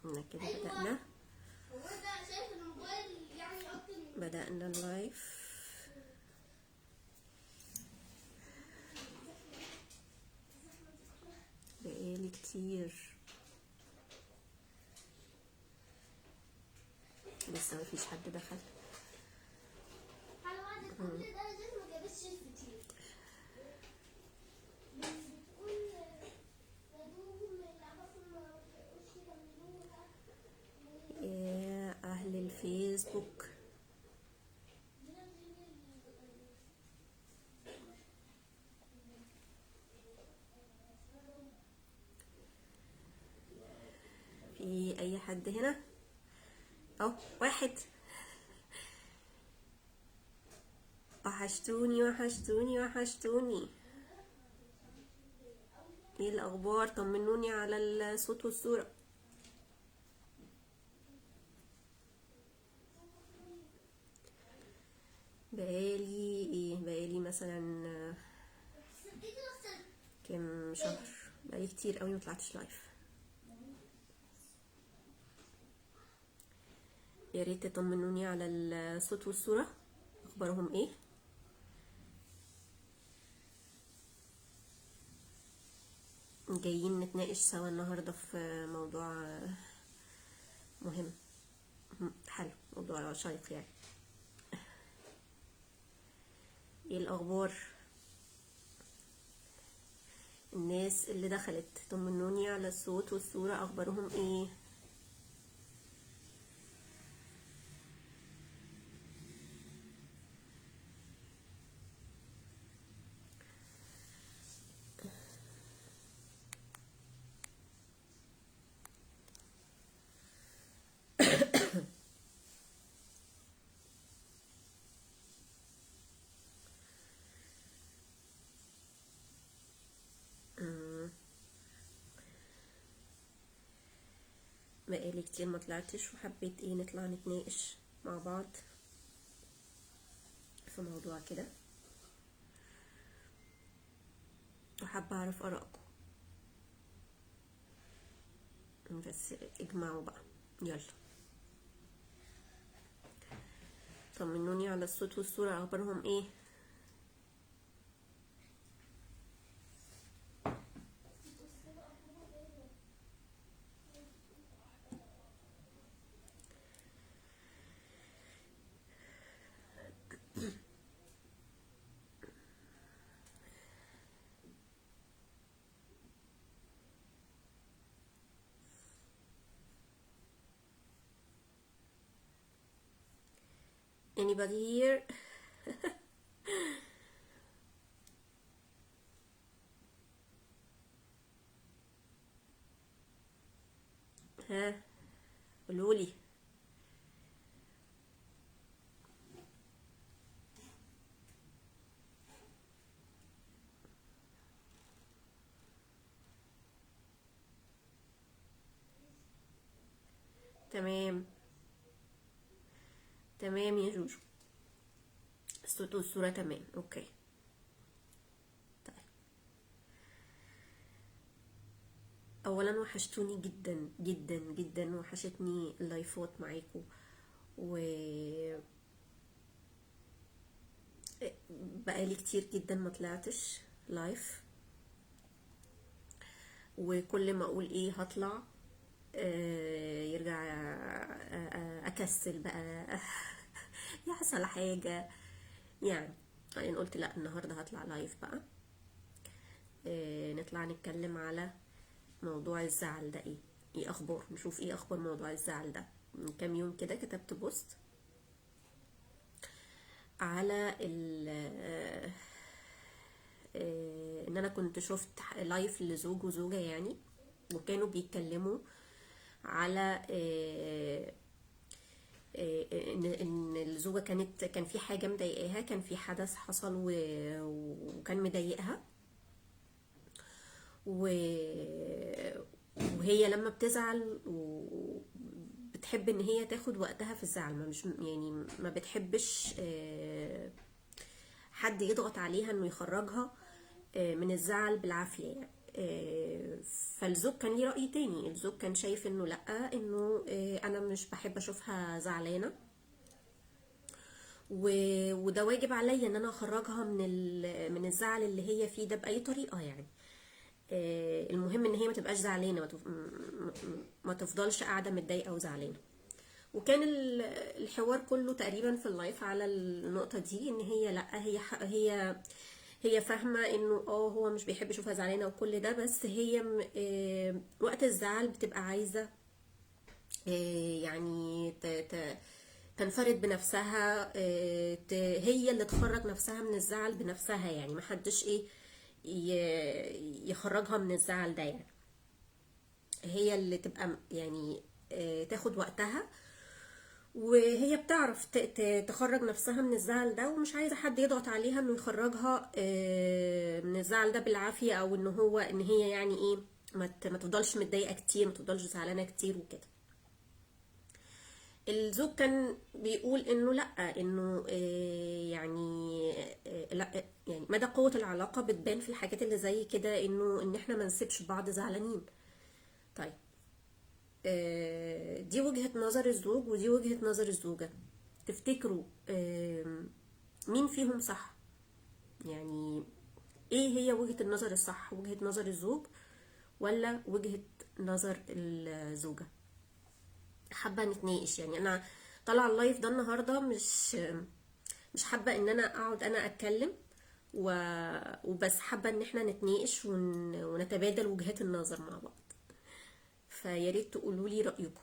احنا كده بدأنا اللايف. بقالي كتير لسه مفيش حد دخل. يا أهل الفيسبوك، في أي حد هنا؟ أهو واحد. وحشتوني وحشتوني وحشتوني. ايه الأخبار؟ طمنوني على الصوت والصورة. بقالي مثلا كام شهر، بقالي كتير قوي مطلعتش لايف. يا ريت تطمنوني على الصوت والصورة، اخبارهم ايه؟ جايين نتناقش سوا النهاردة في موضوع مهم. حلو، موضوع شيق يعني. ايه الاخبار الناس اللي دخلت؟ طمنوني على الصوت والصورة، اخبارهم ايه؟ بقالي كتير ما طلعتش، وحبيت ايه نطلع نتناقش مع بعض في موضوع كده، وحابة اعرف ارائكم. بس اجمعوا بقى، يلا طمنوني على الصوت والصورة، اخبارهم ايه؟ anybody here؟ ها، قولولي. تمام تمام يا جوجو، الصوت والصورة تمام، اوكي. طيب، اولا وحشتوني جدا جدا جدا، وحشتني اللايفات معاكم، و بقالي كتير جدا ما طلعتش لايف، وكل ما اقول ايه هطلع يرجع اكسل بقى يحصل حاجة يعني. بعدين قلت لا، النهاردة هطلع لايف بقى، نطلع نتكلم على موضوع الزعل ده. ايه اخبار، نشوف ايه اخبار موضوع الزعل ده. من كام يوم كده كتبت بوست على ان انا كنت شفت لايف لزوج وزوجة يعني، وكانوا بيتكلموا على ان الزوجة كان في حاجة مضايقاها، كان في حدث حصل وكان مضايقها، وهي لما بتزعل بتحب ان هي تاخد وقتها في الزعل، ما مش يعني ما بتحبش حد يضغط عليها انه يخرجها من الزعل بالعافية يعني. فالزوج كان ليه رأي تاني. الزوج كان شايف انه لأ، انه انا مش بحب اشوفها زعلانة، وده واجب عليا ان انا اخرجها من الزعل اللي هي فيه ده بأي طريقة يعني. المهم ان هي ما تبقاش زعلانة، ما تفضلش قاعدة متضايقة وزعلانة. وكان الحوار كله تقريبا في اللايف على النقطة دي، ان هي لا، هي فاهمة انه هو مش بيحب يشوفها زعلانة وكل ده، بس هي وقت الزعل بتبقى عايزة يعني تنفرد بنفسها، هي اللي تخرج نفسها من الزعل بنفسها، يعني محدش يخرجها من الزعل ده يعني. هي اللي تبقى يعني تاخد وقتها، وهي بتعرف تخرج نفسها من الزعل ده، ومش عايزة حد يضغط عليها انه يخرجها من الزعل ده بالعافية، او ان هي يعني ايه، ما تفضلش متضايقة كتير، ما تفضلش زعلانة كتير وكده. الزوج كان بيقول انه لا، انه يعني لا، يعني مدى قوة العلاقة بتبان في الحاجات اللي زي كده، ان احنا ما نسيبش بعض زعلانين. طيب، دي وجهة نظر الزوج ودي وجهة نظر الزوجة. تفتكروا مين فيهم صح؟ يعني ايه هي وجهة النظر الصح؟ وجهة نظر الزوج ولا وجهة نظر الزوجة؟ حابة نتناقش يعني. انا طالعة اللايف ده النهاردة مش حابة ان انا اقعد انا اتكلم وبس، حابة ان احنا نتناقش ونتبادل وجهات النظر مع بعض. فياريت تقولوا لي رأيكم.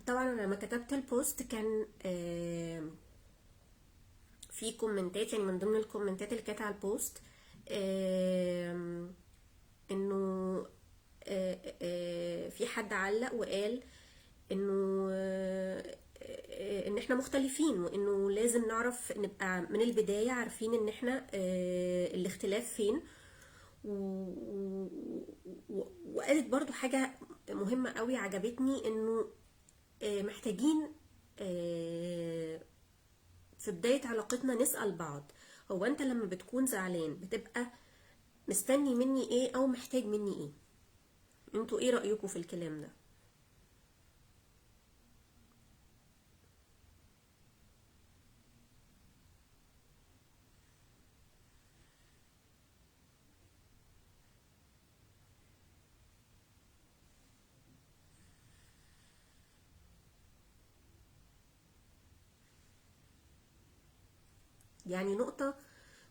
طبعا انا لما كتبت البوست كان في كومنتات، يعني من ضمن الكومنتات اللي كانت على البوست انه في حد علق وقال انه ان احنا مختلفين، وانه لازم نعرف نبقى من البداية عارفين ان احنا الاختلاف فين. وقالت برضو حاجة مهمة قوي عجبتني، انه محتاجين في بداية علاقتنا نسأل بعض، هو انت لما بتكون زعلان بتبقى مستني مني ايه او محتاج مني ايه؟ انتوا ايه رأيكم في الكلام ده؟ يعني نقطة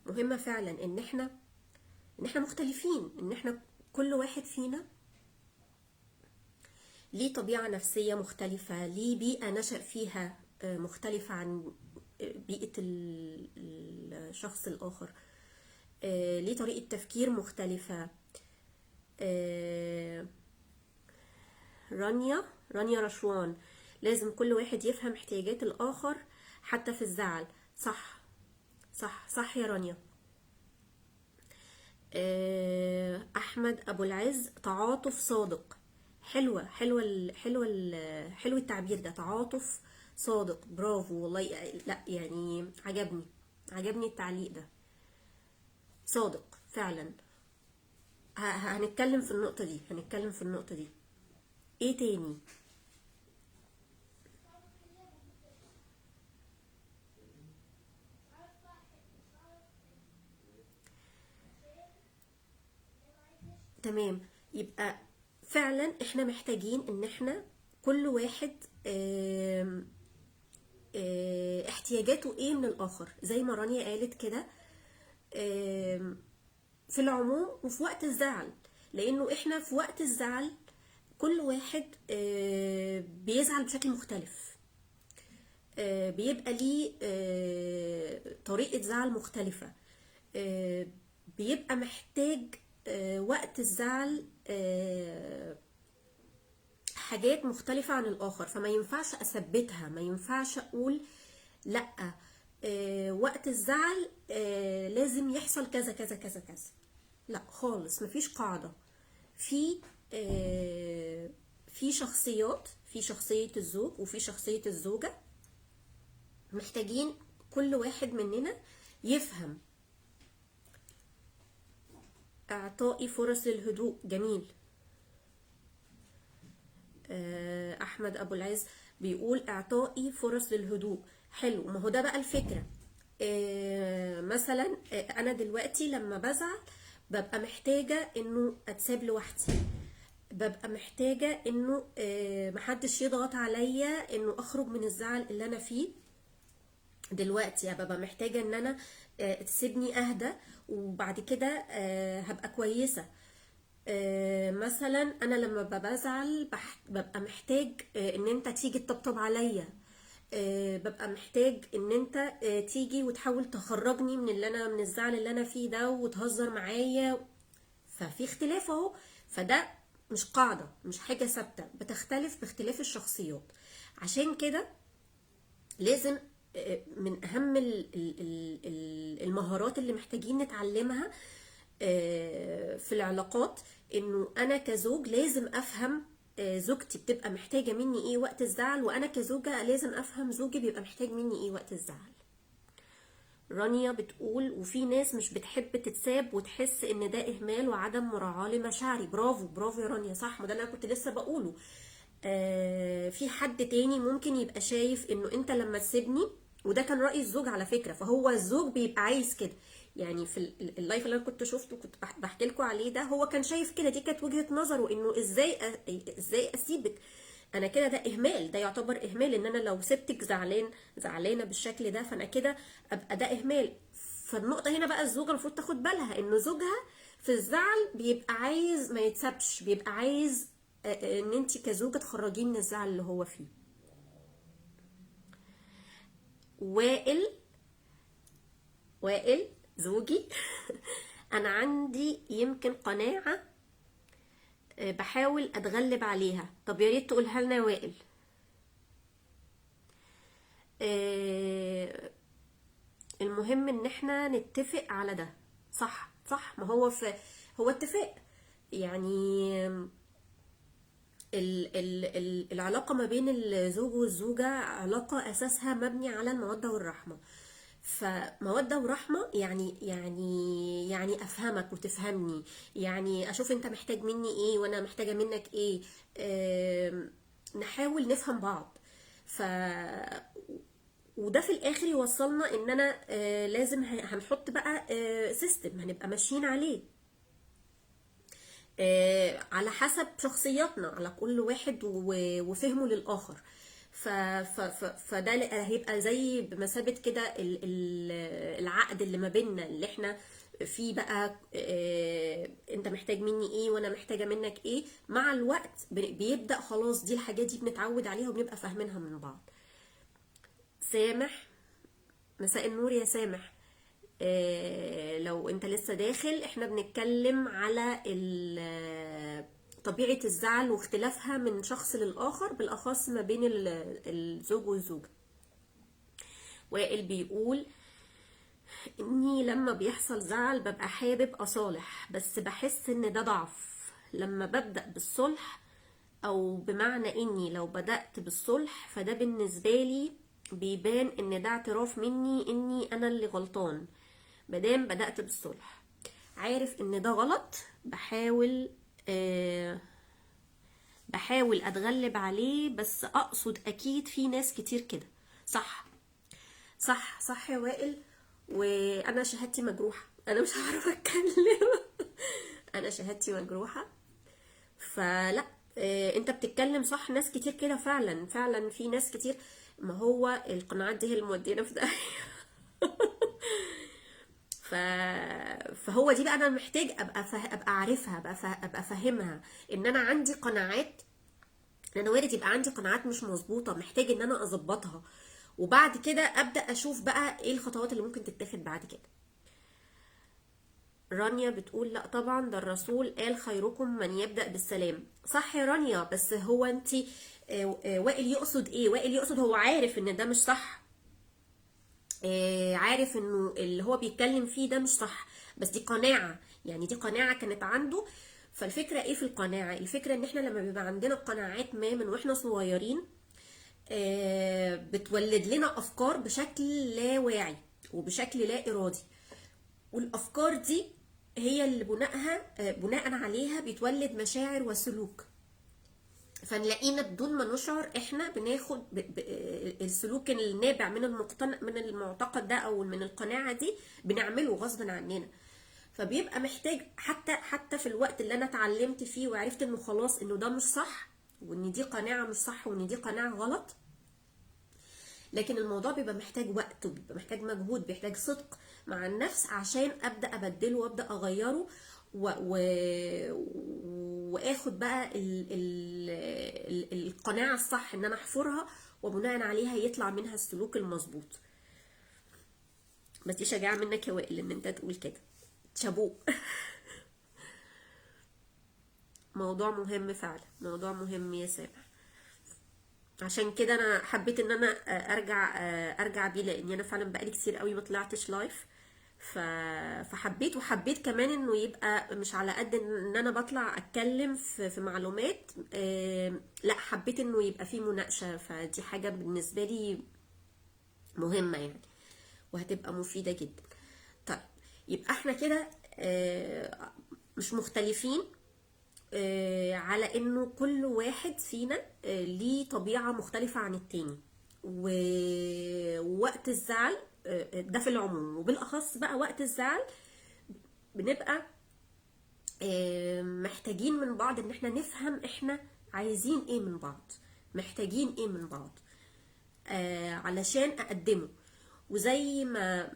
مهمة فعلا، ان احنا مختلفين، ان احنا كل واحد فينا ليه طبيعة نفسية مختلفة، ليه بيئة نشأ فيها مختلفة عن بيئة الشخص الآخر، ليه طريقة تفكير مختلفة. آه، رانيا رشوان، لازم كل واحد يفهم احتياجات الآخر حتى في الزعل. صح، صح، صح يا رانيا. احمد ابو العز، تعاطف صادق. حلو التعبير ده، تعاطف صادق، برافو والله. لا يعني عجبني التعليق ده، صادق فعلا. هنتكلم في النقطة دي. ايه تاني؟ تمام. يبقى فعلا احنا محتاجين ان احنا كل واحد احتياجاته ايه من الاخر، زي ما رانيا قالت كده، في العموم وفي وقت الزعل. لانه احنا في وقت الزعل كل واحد بيزعل بشكل مختلف، بيبقى ليه طريقة زعل مختلفة، آه، بيبقى محتاج وقت الزعل حاجات مختلفة عن الآخر، فما ينفعش أثبتها، ما ينفعش أقول لأ وقت الزعل لازم يحصل كذا كذا كذا كذا. لا خالص، مفيش قاعدة. في في شخصيات، في شخصية الزوج وفي شخصية الزوجة، محتاجين كل واحد مننا يفهم. اعطائي فرص للهدوء، جميل. احمد ابو العز بيقول اعطائي فرص للهدوء، حلو. ما هو ده بقى الفكرة. مثلا انا دلوقتي لما بزعل ببقى محتاجة انه اتساب لوحدي، ببقى محتاجة انه محدش يضغط عليا انه اخرج من الزعل اللي انا فيه دلوقتي. يعني ببقى محتاجة ان انا تسيبني اهدى، وبعد كده هبقى كويسة. مثلا انا لما بزعل ببقى محتاج ان انت تيجي تطبطب عليا، ببقى محتاج ان انت تيجي وتحاول تخرجني من اللي انا، من الزعل اللي انا فيه ده، وتهزر معايا. ففي اختلاف اهو. فده مش قاعدة، مش حاجة ثابتة، بتختلف باختلاف الشخصيات. عشان كده لازم من اهم المهارات اللي محتاجين نتعلمها في العلاقات، انه انا كزوج لازم افهم زوجتي بتبقى محتاجة مني ايه وقت الزعل، وانا كزوجة لازم افهم زوجي بيبقى محتاج مني ايه وقت الزعل. رانيا بتقول وفي ناس مش بتحب تتساب وتحس ان ده اهمال وعدم مراعاة لمشاعري. برافو برافو يا رانيا، صح، ما ده اللي انا كنت لسه بقوله. في حد تاني ممكن يبقى شايف انه انت لما تسيبني، وده كان رأي الزوج على فكرة، فهو الزوج بيبقى عايز كده. يعني في اللايف اللي انا كنت شفته كنت بحكي لكم عليه ده، هو كان شايف كده، دي كانت وجهة نظره، انه ازاي اسيبك انا كده، ده اهمال، ده يعتبر اهمال، ان انا لو سبتك زعلانه بالشكل ده فانا كده ابقى ده اهمال. فالنقطه هنا بقى الزوجه المفروض تاخد بالها انه زوجها في الزعل بيبقى عايز ما يتسابش، بيبقى عايز ان انت كزوجه تخرجيه من الزعل اللي هو فيه. وائل، وائل زوجي انا عندي يمكن قناعه بحاول اتغلب عليها. طب يا ريت تقولها لنا يا وائل. المهم ان احنا نتفق على ده. صح صح، ما هو في، هو اتفاق يعني. العلاقة ما بين الزوج والزوجة علاقة أساسها مبني على المودة والرحمة. فمودة ورحمة يعني أفهمك وتفهمني، يعني أشوف أنت محتاج مني إيه وأنا محتاجة منك إيه. نحاول نفهم بعض. ف وده في الاخر يوصلنا ان انا لازم هنحط بقى سيستم هنبقى ماشيين عليه على حسب شخصياتنا، على كل واحد وفهمه للآخر. فده هيبقى زي بمثابة كده العقد اللي ما بيننا، اللي احنا فيه بقى انت محتاج مني ايه وانا محتاجة منك ايه. مع الوقت بيبدأ خلاص دي الحاجات دي بنتعود عليها وبنبقى فاهمينها من بعض. سامح، مساء النور يا سامح. لو انت لسه داخل، احنا بنتكلم على طبيعة الزعل واختلافها من شخص للآخر، بالأخص ما بين الزوج والزوجة. وائل بيقول اني لما بيحصل زعل ببقى حابب أصالح، بس بحس ان ده ضعف لما ببدأ بالصلح، او بمعنى اني لو بدأت بالصلح فده بالنسبة لي بيبان ان ده اعتراف مني اني انا اللي غلطان. مادام بدأت بالصلح، عارف ان ده غلط، بحاول اتغلب عليه، بس اقصد اكيد في ناس كتير كده. صح صح صح يا وائل. وانا شهادتي مجروحة، انا مش هعرف اتكلم انا شهادتي مجروحة. فلا انت بتتكلم صح، ناس كتير كده فعلا، فعلا في ناس كتير. ما هو القناعات دي هي اللي مودينا في ده ف... فهو دي بقى انا محتاج ابقى عارفها، ابقى فاهمها، ان انا عندي قناعات، ان انا وارد يبقى عندي قناعات مش مظبوطه، محتاج ان انا اظبطها، وبعد كده ابدا اشوف بقى ايه الخطوات اللي ممكن تتاخد بعد كده. رانيا بتقول لا طبعا، ده الرسول قال خيركم من يبدأ بالسلام. صح يا رانيا، بس هو انت وائل يقصد ايه؟ وائل يقصد هو عارف ان ده مش صح، عارف انه اللي هو بيتكلم فيه ده مش صح، بس دي قناعة. يعني دي قناعة كانت عنده. فالفكرة ايه في القناعة؟ الفكرة ان احنا لما بيبقى عندنا قناعات ما من واحنا صغيرين، بتولد لنا افكار بشكل لا واعي وبشكل لا ارادي، والافكار دي هي اللي بناء عليها بيتولد مشاعر وسلوك. فنلاقينا بدون ما نشعر احنا بناخد السلوك النابع من المعتقد ده او من القناعه دي بنعمله غصب عننا. فبيبقى محتاج حتى في الوقت اللي انا اتعلمت فيه وعرفت انه خلاص انه ده مش صح، وان دي قناعه مش صح، وان دي قناعه غلط، لكن الموضوع بيبقى محتاج وقت وبيبقى محتاج مجهود، بيحتاج صدق مع النفس عشان ابدا ابدله وابدا اغيره و... واخد بقى القناعه الصح ان انا احفرها، وبناء عليها يطلع منها السلوك المظبوط. بس دي شجاعه منك يا وائل ان انت تقول كده، شابوه. موضوع مهم فعلا، موضوع مهم يا سامح. عشان كده انا حبيت ان انا ارجع بيه، لان انا فعلا بقالي كتير قوي ما طلعتش لايف. وحبيت كمان انه يبقى مش على قد ان انا بطلع اتكلم في معلومات، لا حبيت انه يبقى فيه مناقشة، فدي حاجة بالنسبة لي مهمة يعني، وهتبقى مفيدة جدا. طيب يبقى احنا كده مش مختلفين على انه كل واحد فينا ليه طبيعة مختلفة عن التاني، ووقت الزعل ده في العموم، وبالاخص بقى وقت الزعل بنبقى محتاجين من بعض ان احنا نفهم احنا عايزين ايه من بعض، محتاجين ايه من بعض علشان اقدمه. وزي ما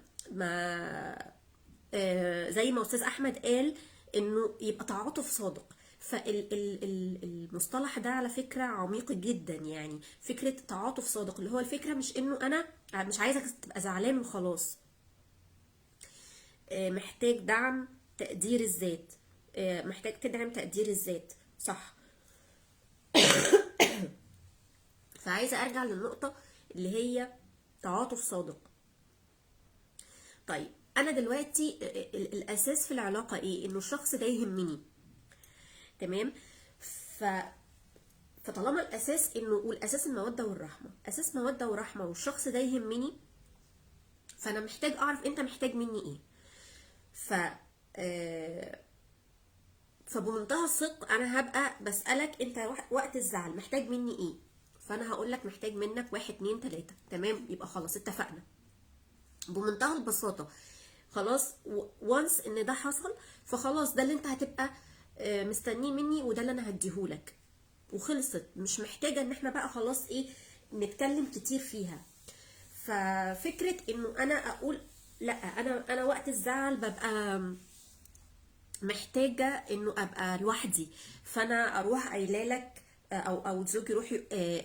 استاذ احمد قال انه يبقى تعاطف صادق. فالمصطلح ده على فكرة عميق جدا، يعني فكرة تعاطف صادق اللي هو الفكرة مش انه انا مش عايزك تبقى زعلان وخلاص، محتاج دعم تقدير الذات، محتاج تدعم تقدير الذات، صح. فعايزة ارجع للنقطة اللي هي تعاطف صادق. طيب انا دلوقتي الاساس في العلاقة ايه؟ انه الشخص ده يهمني، تمام. ف فطالما الاساس انه والاساس الموده والرحمه، اساس موده ورحمه والشخص ده يهمني، فانا محتاج اعرف انت محتاج مني ايه. ف فبمنتهى الصدق انا هبقى بسالك انت وقت الزعل محتاج مني ايه، فانا هقول لك محتاج منك 1 2 3، تمام، يبقى خلاص اتفقنا بمنتهى البساطه. خلاص وانس ان ده حصل، فخلاص ده اللي انت هتبقى مستنيه مني، وده اللي انا هديهولك، وخلصت. مش محتاجه ان احنا بقى خلاص ايه نتكلم كتير فيها. ففكره انه انا اقول لا، انا وقت الزعل ببقى محتاجه انه ابقى لوحدي، فانا اروح قايله لك او زوجي يروح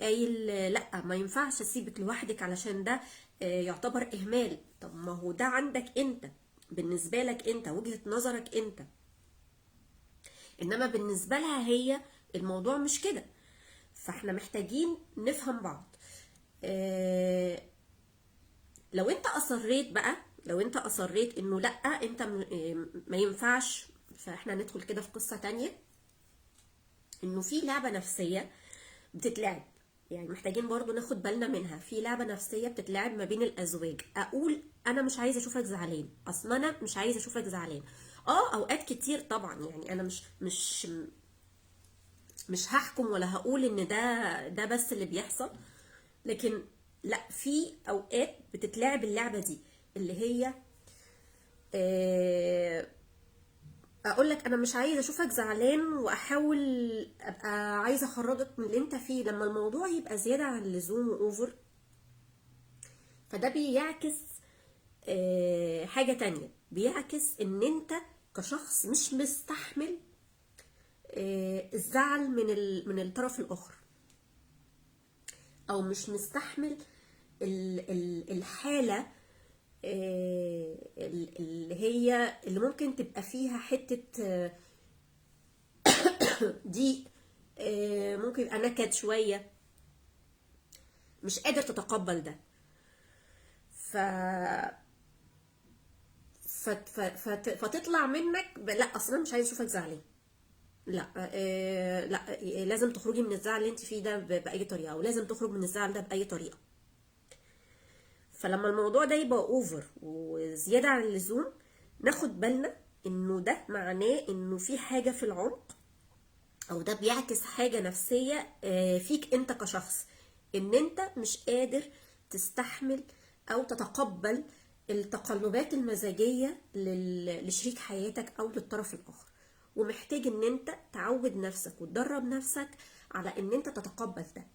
قايل لا ما ينفعش اسيبك لوحدك علشان ده يعتبر اهمال. طب ما هو ده عندك انت، بالنسبه لك انت، وجهه نظرك انت، انما بالنسبه لها هي الموضوع مش كده. فاحنا محتاجين نفهم بعض. لو انت اصريت بقى، لو انت اصريت انه لا انت ما ينفعش، فاحنا ندخل كده في قصة تانية، انه في لعبة نفسية بتتلعب، يعني محتاجين برضو ناخد بالنا منها. في لعبة نفسية بتتلعب ما بين الازواج، اقول انا مش عايزة اشوفك زعلان، اصلا انا مش عايزة اشوفك زعلان. اوقات كتير طبعا، يعني انا مش هحكم ولا هقول ان ده بس اللي بيحصل، لكن لا، في اوقات بتتلعب اللعبه دي اللي هي اقول لك انا مش عايزه اشوفك زعلان، واحاول ابقى عايزه اخرجك من اللي انت فيه. لما الموضوع يبقى زياده عن اللزوم واوفر، فده بيعكس حاجه تانية، بيعكس ان انت كشخص مش مستحمل الزعل من الطرف الاخر، او مش مستحمل الحالة اللي ممكن تبقى فيها حتة ضيق، ممكن يبقى نكد شوية، مش قادر تتقبل ده. ف فتطلع منك لا اصلا مش عايز اشوفك زعلان، لا لا لازم تخرجي من الزعل اللي انت فيه ده باي طريقه، او لازم تخرج من الزعل ده باي طريقه. فلما الموضوع ده يبقى اوفر وزياده عن اللزوم، ناخد بالنا انه ده معناه انه في حاجه في العمق، او ده بيعكس حاجه نفسيه فيك انت كشخص، ان انت مش قادر تستحمل او تتقبل التقلبات المزاجيه لشريك حياتك او للطرف الاخر، ومحتاج ان انت تعود نفسك وتدرب نفسك على ان انت تتقبل ده.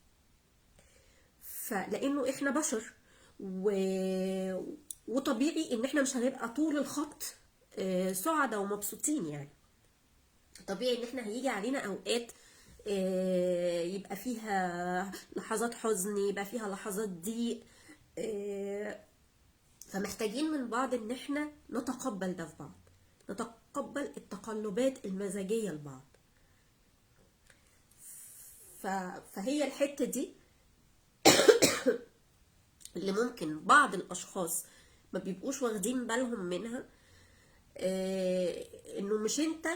فلانه احنا بشر و... وطبيعي ان احنا مش هنبقى طول الخط سعداء ومبسوطين. يعني طبيعي ان احنا هيجي علينا اوقات يبقى فيها لحظات حزن، يبقى فيها لحظات ضيق، فمحتاجين من بعض ان احنا نتقبل ده في بعض، نتقبل التقلبات المزاجية لبعض. فهي الحتة دي اللي ممكن بعض الاشخاص ما بيبقوش واخدين بالهم منها، انه مش انت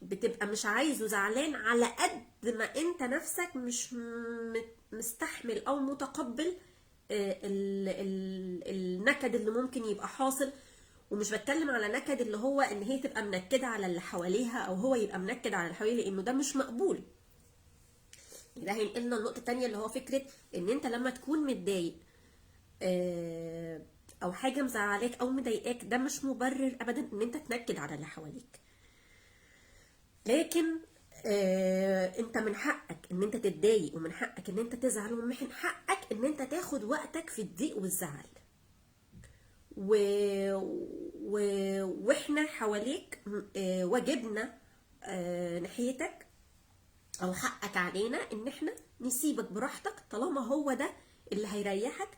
بتبقى مش عايزه زعلان على قد ما انت نفسك مش مستحمل او متقبل النكد اللي ممكن يبقى حاصل. ومش بتكلم على نكد اللي هو ان هي تبقى منكده على اللي حواليها او هو يبقى منكد على اللي حواليه، لانه ده مش مقبول. ده هينقلنا النقطه التانية اللي هو فكره ان انت لما تكون متضايق او حاجه مزعلاك او مضايقاك، ده مش مبرر ابدا ان انت تنكد على اللي حواليك. لكن انت من حقك ان انت تتضايق، ومن حقك ان انت تزعل، ومن حقك ان انت تاخد وقتك في الضيق والزعل. و... واحنا حواليك واجبنا ناحيتك، او حقك علينا ان احنا نسيبك براحتك طالما هو ده اللي هيريحك،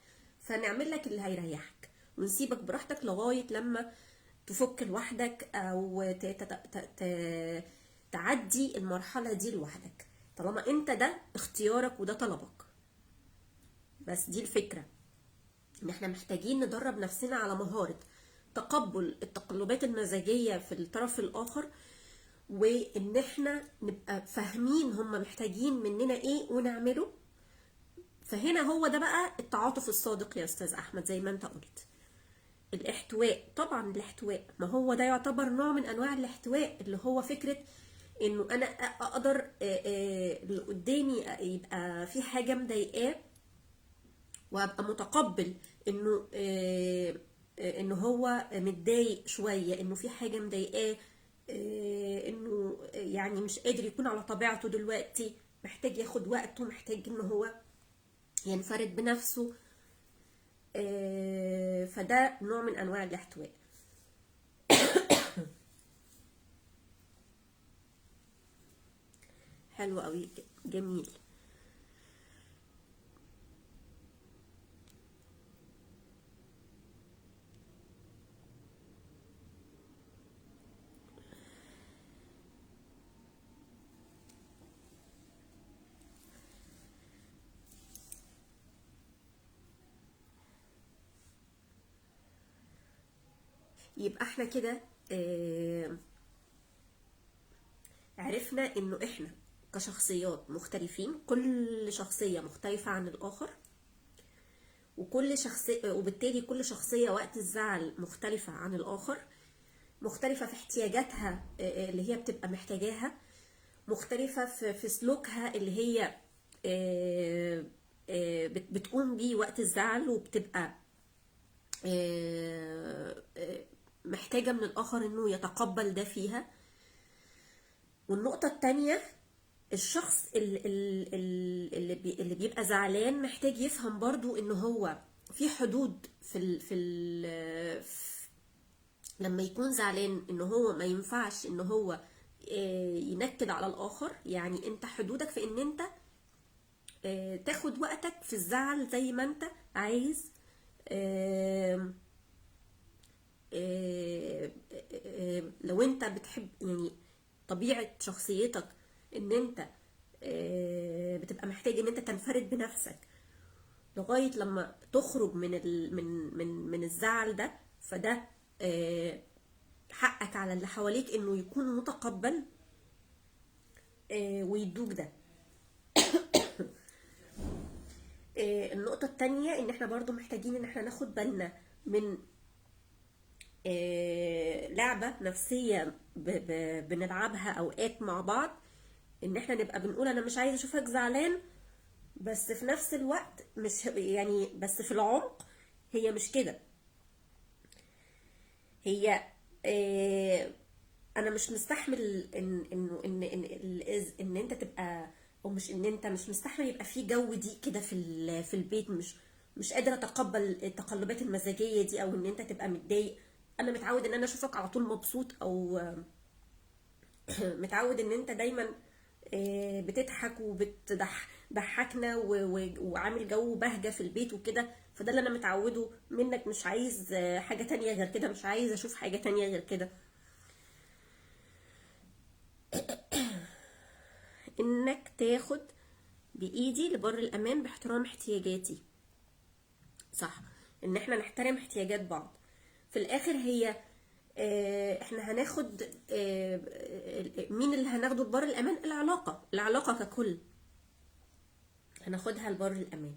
فنعمل لك اللي هيريحك ونسيبك براحتك لغاية لما تفك لوحدك او تعدي المرحلة دي لوحدك، طالما انت ده اختيارك وده طلبك. بس دي الفكرة، ان احنا محتاجين ندرب نفسنا على مهارة تقبل التقلبات المزاجية في الطرف الاخر، وان احنا نبقى فاهمين هم محتاجين مننا ايه ونعمله. فهنا هو ده بقى التعاطف الصادق يا استاذ احمد، زي ما انت قلت. الاحتواء، طبعا الاحتواء ما هو ده يعتبر نوع من انواع الاحتواء، اللي هو فكرة انه انا اقدر اللي قدامي يبقى في حاجة مضايقاه، وابقى متقبل انه انه هو متضايق شوية، انه في حاجة مضايقاه، انه يعني مش قادر يكون على طبيعته دلوقتي، محتاج ياخد وقته، محتاج ان هو ينفرد بنفسه. فده نوع من انواع الاحتواء. حلو قوي، جميل. يبقى احنا كده عرفنا انه احنا كشخصيات مختلفين، كل شخصية مختلفة عن الاخر، وكل شخصية، وبالتالي كل شخصية وقت الزعل مختلفة عن الاخر، مختلفة في احتياجاتها اللي هي بتبقى محتاجاها، مختلفة في سلوكها اللي هي بتقوم بيه وقت الزعل، وبتبقى محتاجة من الآخر إنه يتقبل ده فيها. والنقطة التانية، الشخص اللي بيبقى زعلان محتاج يفهم برضو إنه هو في حدود لما يكون زعلان، إنه هو ما ينفعش إنه هو ينكد على الآخر. يعني أنت حدودك في إن أنت تاخد وقتك في الزعل زي ما أنت عايز. لو انت بتحب، يعني طبيعة شخصيتك ان انت بتبقى محتاج ان انت تنفرد بنفسك لغاية لما تخرج من الزعل ده، فده حقك على اللي حواليك انه يكون متقبل ويدوك ده. النقطة التانية ان احنا برضو محتاجين ان احنا ناخد بالنا من لعبة نفسية بنلعبها اوقات مع بعض، ان احنا نبقى بنقول انا مش عايزة اشوفك زعلان، بس في نفس الوقت مش يعني، بس في العمق هي مش كده. هي آه، انا مش مستحمل ان انت تبقى، او مش ان انت مش مستحمل يبقى في جو ضيق كده في البيت، مش قادره اتقبل التقلبات المزاجيه دي، او ان انت تبقى متضايق. انا متعود ان انا اشوفك على طول مبسوط، او متعود ان انت دايما بتضحك وبتضحكنا وعامل جو بهجه في البيت وكده. فده اللي انا متعوده منك، مش عايز حاجه تانية غير كده، مش عايز اشوف حاجه تانية غير كده. انك تاخد بايدي لبر الامان باحترام احتياجاتي. صح، ان احنا نحترم احتياجات بعض. في الاخر هي احنا هناخد مين اللي هناخده لبر الامان؟ العلاقة ككل هناخدها لبر الامان.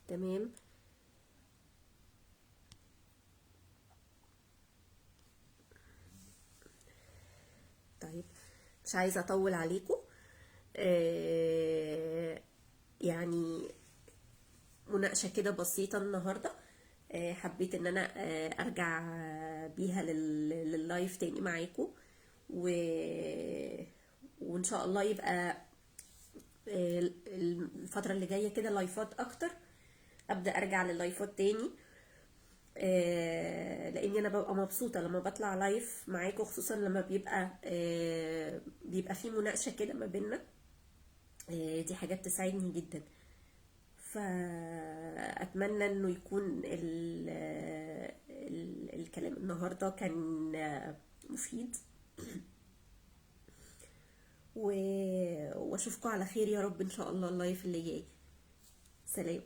تمام. طيب، مش عايزة اطول عليكم. يعني مناقشة كده بسيطة النهاردة، حبيت ان انا ارجع بيها لللايف تاني معاكم، و... وان شاء الله يبقى الفترة اللي جاية كده لايفات اكتر، ابدأ ارجع لللايفات تاني. لاني انا ببقى مبسوطة لما بطلع لايف معاكم، خصوصا لما بيبقى في مناقشة كده ما بيننا. دي حاجات تساعدني جدا. فأتمنى انه يكون الكلام النهاردة كان مفيد، واشوفكم على خير يا رب ان شاء الله اللايف اللي جاي. سلام.